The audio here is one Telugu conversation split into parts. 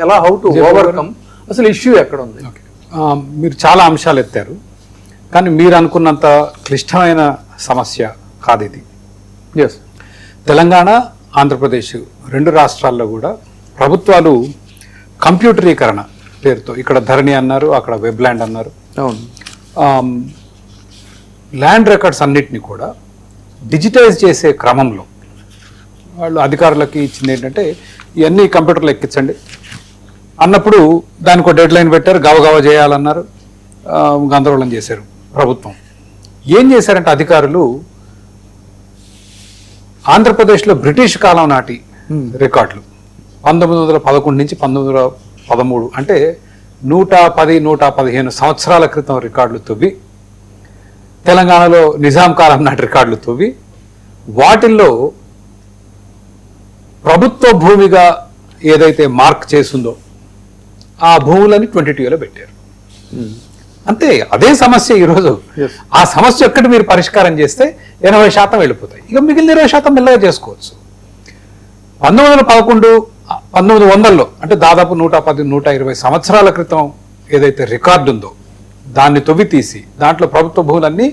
ఎలా హౌ టు ఓవర్కమ్, అసలు ఇష్యూ ఎక్కడ ఉంది? మీరు చాలా అంశాలు ఎత్తారు, కానీ మీరు అనుకున్నంత క్లిష్టమైన సమస్య కాదు ఇది. ఎస్, తెలంగాణ ఆంధ్రప్రదేశ్ రెండు రాష్ట్రాల్లో కూడా ప్రభుత్వాలు కంప్యూటరీకరణ పేరుతో, ఇక్కడ ధరణి అన్నారు, అక్కడ వెబ్ల్యాండ్ అన్నారు, అవును, ల్యాండ్ రికార్డ్స్ అన్నిటినీ కూడా డిజిటైజ్ చేసే క్రమంలో వాళ్ళు అధికారులకి ఇచ్చింది ఏంటంటే ఇవన్నీ కంప్యూటర్లో ఎక్కించండి అన్నప్పుడు దానికి ఒక డెడ్ లైన్ పెట్టారు, గవగవ చేయాలన్నారు, గందరగోళం చేశారు ప్రభుత్వం. ఏం చేశారంటే అధికారులు ఆంధ్రప్రదేశ్లో బ్రిటిష్ కాలం నాటి రికార్డులు 1911 నుంచి 1913 అంటే 110-115 సంవత్సరాల క్రితం రికార్డులు తవ్వి, తెలంగాణలో నిజాం కాలం నాటి రికార్డులు తవ్వి, వాటిల్లో ప్రభుత్వ భూమిగా ఏదైతే మార్క్ చేసిందో ఆ భూములని 22లో పెట్టారు. అంతే, అదే సమస్య ఈరోజు. ఆ సమస్య ఒక్కటి మీరు పరిష్కారం చేస్తే 80% వెళ్ళిపోతాయి, ఇక మిగిలిన 20% మెల్లగా చేసుకోవచ్చు. 1911-1900లో అంటే దాదాపు 110-120 సంవత్సరాల క్రితం ఏదైతే రికార్డు ఉందో దాన్ని తవ్వి తీసి దాంట్లో ప్రభుత్వ భూములన్నీ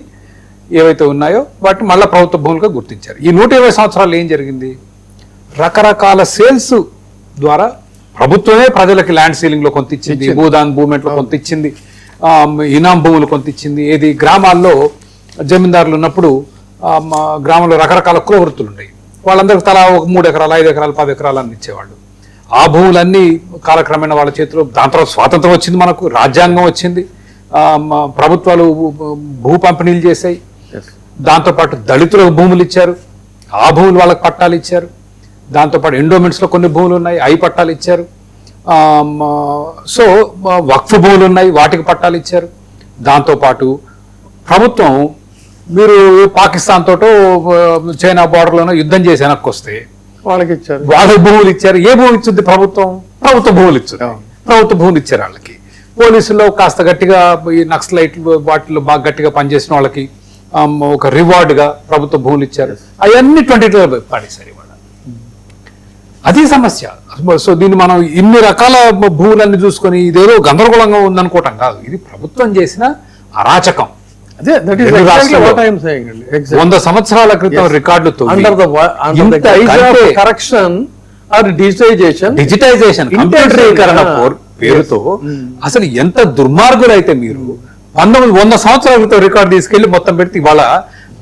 ఏవైతే ఉన్నాయో వాటిని మళ్ళీ ప్రభుత్వ భూములుగా గుర్తించారు. ఈ 120 సంవత్సరాలు ఏం జరిగింది? రకరకాల సేల్స్ ద్వారా ప్రభుత్వమే ప్రజలకి ల్యాండ్ సీలింగ్లో కొంత ఇచ్చింది, భూదాన్ మూవ్మెంట్లో కొంత ఇచ్చింది, ఇనాం భూములు కొంత ఇచ్చింది. ఏది గ్రామాల్లో జమీందారులు ఉన్నప్పుడు గ్రామంలో రకరకాల కుల వృత్తులు ఉన్నాయి, వాళ్ళందరికీ తలా ఒక 3 ఎకరాలు 5 ఎకరాలు 10 ఎకరాలు అని ఇచ్చేవాళ్ళు. ఆ భూములన్నీ కాలక్రమేణా వాళ్ళ చేతిలో, దాని తర్వాత స్వాతంత్రం వచ్చింది, మనకు రాజ్యాంగం వచ్చింది, ప్రభుత్వాలు భూ పంపిణీలు చేశాయి, దాంతోపాటు దళితులకు భూములు ఇచ్చారు, ఆ భూములు వాళ్ళకి పట్టాలు ఇచ్చారు, దాంతోపాటు ఎండోమెంట్స్లో కొన్ని భూములు ఉన్నాయి అవి పట్టాలు ఇచ్చారు, సో వక్ఫ్ భూములు ఉన్నాయి వాటికి పట్టాలు ఇచ్చారు. దాంతోపాటు ప్రభుత్వం మీరు పాకిస్తాన్ తోటో చైనా బార్డర్లోనో యుద్ధం చేసి వెనక్కి వస్తే వాళ్ళకి ఇచ్చారు, వాళ్ళకి భూములు ఇచ్చారు. ఏ భూమి ఇచ్చింది ప్రభుత్వం? ప్రభుత్వ భూములు ఇచ్చింది, ప్రభుత్వ భూములు ఇచ్చారు వాళ్ళకి. పోలీసుల్లో కాస్త గట్టిగా ఈ నక్సలైట్లు వాటిలో బాగా గట్టిగా పనిచేసిన వాళ్ళకి ఒక రివార్డుగా ప్రభుత్వ భూములు ఇచ్చారు. అవన్నీ 22లో పడేశారు ఇవాళ. అది సమస్య. సో దీన్ని మనం ఇన్ని రకాల భూములన్నీ చూసుకొని ఇదేదో గందరగోళంగా ఉందనుకోవటం కాదు, ఇది ప్రభుత్వం చేసిన అరాచకం. అదే 100 సంవత్సరాల క్రితం రికార్డులతో డిజిటైజేషన్ కంప్యూటరీకరణ పేరుతో అసలు ఎంత దుర్మార్గులైతే మీరు 100 సంవత్సరాల క్రితం రికార్డు తీసుకెళ్లి మొత్తం పెడితే ఇవాళ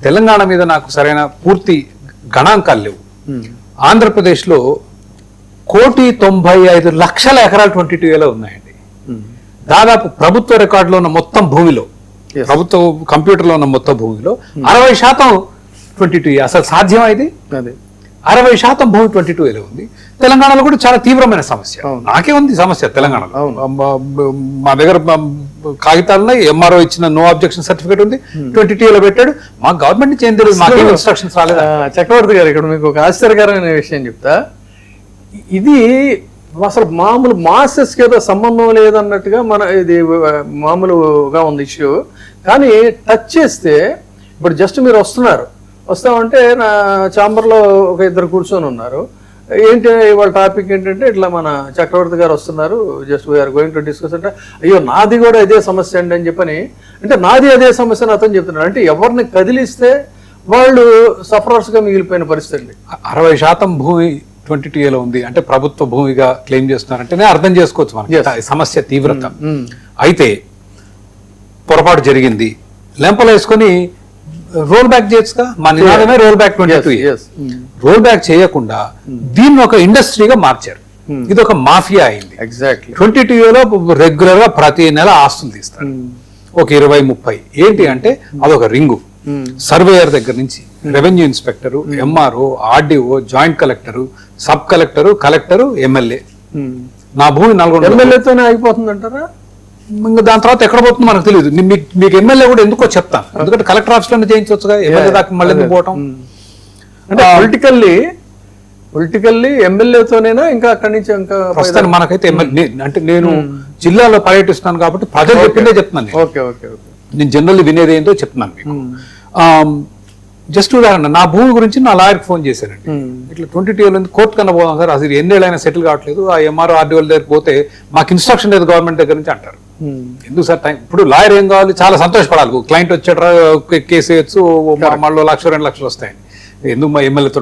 తెలంగాణ మీద నాకు సరైన పూర్తి గణాంకాలు లేవు. ఆంధ్రప్రదేశ్ లో 1,95,00,000 ఎకరాలు 22లో ఉన్నాయండి. దాదాపు ప్రభుత్వ రికార్డులో ఉన్న మొత్తం భూమిలో, ప్రభుత్వ కంప్యూటర్లో ఉన్న మొత్తం భూమిలో 60% 22. అసలు సాధ్యమా ఇది? 60% భూమి 22లో ఉంది. తెలంగాణలో కూడా చాలా తీవ్రమైన సమస్య. నాకే ఉంది సమస్య తెలంగాణలో. మా దగ్గర కాగితాలున్నాయి, ఎంఆర్ఓ ఇచ్చిన నో అబ్జెక్షన్ సర్టిఫికేట్ ఉంది, 22లో పెట్టాడు. మా గవర్నమెంట్ నుంచి ఏం తెలియదు, మాకేం ఇన్స్ట్రక్షన్స్ రాలేదు. చక్రవర్తి గారు, ఇక్కడ మీకు ఒక ఆశ్చర్యకరమైన విషయం చెప్తా. ఇది అసలు మామూలు మాసెస్కి ఏదో సంబంధం లేదన్నట్టుగా ఇది మామూలుగా ఉంది ఇష్యూ. కానీ టచ్ చేస్తే ఇప్పుడు జస్ట్ మీరు వస్తామంటే నా ఛాంబర్లో ఒక 2 కూర్చొని ఉన్నారు. ఏంటి వాళ్ళ టాపిక్ ఏంటంటే ఇట్లా మన చక్రవర్తి గారు వస్తున్నారు, just we are going to discuss అంటే, అయ్యో నాది కూడా ఇదే సమస్య అండి అని చెప్పని, అంటే నాది అదే సమస్య అని అతను చెప్తున్నాడు. అంటే ఎవరిని కదిలిస్తే వాళ్ళు సఫరర్స్గా మిగిలిపోయిన పరిస్థితి. 60% భూమి 22లో ఉంది అంటే ప్రభుత్వ భూమిగా క్లెయిమ్ చేస్తున్నారంటేనే అర్థం చేసుకోవచ్చు మనకి సమస్య తీవ్రత. అయితే పొరపాటు జరిగింది, లెంపలు వేసుకొని రోల్ బ్యాక్ చేయొచ్చుగా. మా నినాదమే రోల్ బ్యాక్ 22. రోల్ బ్యాక్ చేయకుండా దీన్ని ఒక ఇండస్ట్రీగా మార్చారు. ఇది ఒక మాఫియా అయింది. ఎగ్జాక్ట్లీ 22లో రెగ్యులర్ గా ప్రతి నెల ఆస్తులు తీస్తారు, ఒక 20-30. ఏంటి అంటే అదొక రింగు. సర్వేయర్ దగ్గర నుంచి revenue inspector, MRO, RDO, joint collector, sub collector, collector, MLA. నా భూమి 4 ఎమ్మెల్యేతోనే అయిపోతుంది అంటారా? ఇంకా దాని తర్వాత ఎక్కడ పోతుందో మనకు తెలియదు. మీకు ఎమ్మెల్యే కూడా ఎందుకో చెప్తాను, ఎందుకంటే కలెక్టర్ ఆఫీస్లోనే చేయించవచ్చుగా, ఎమ్మెల్యే దాకా మళ్ళీ ఎందుకు పోవటం? అంటే పొలిటికల్లీ ఎమ్మెల్యేతోనేనా ఇంకా అక్కడి నుంచి ఇంకా ప్రస్తుతానికి మనకైతే ఎమ్మెల్యే అంటే నేను జిల్లాలో పర్యటిస్తున్నాను కాబట్టి ప్రజలు చెప్పిందే చెప్తున్నాను. ఓకే, నేను జనరల్లీ వినేది ఏంటో చెప్తున్నాను మీకు. జస్ట్ ఉదాహరణ, నా భూమి గురించి నా లాయర్కి ఫోన్ చేశానండి. ఇట్లా 22 ఏళ్ళు కోర్టు కన్నా పోదాం సార్, అసలు ఎన్నేళ్ళైనా సెటిల్ కావట్లేదు, ఆ ఎంఆర్ఓ ఆర్డీఓ దగ్గరికి పోతే మాకు ఇన్స్ట్రక్షన్ లేదు గవర్నమెంట్ దగ్గర నుంచి అంటారు. ఎందుకు సార్ టైం? ఇప్పుడు లాయర్ ఏం కావాలి, చాలా సంతోషపడాలి, క్లయింట్ వచ్చేట కేసు వేయచ్చు, మళ్ళీ 1 లక్ష 2 లక్షలు వస్తాయని. ఎందుకు మా ఎమ్మెల్యేతో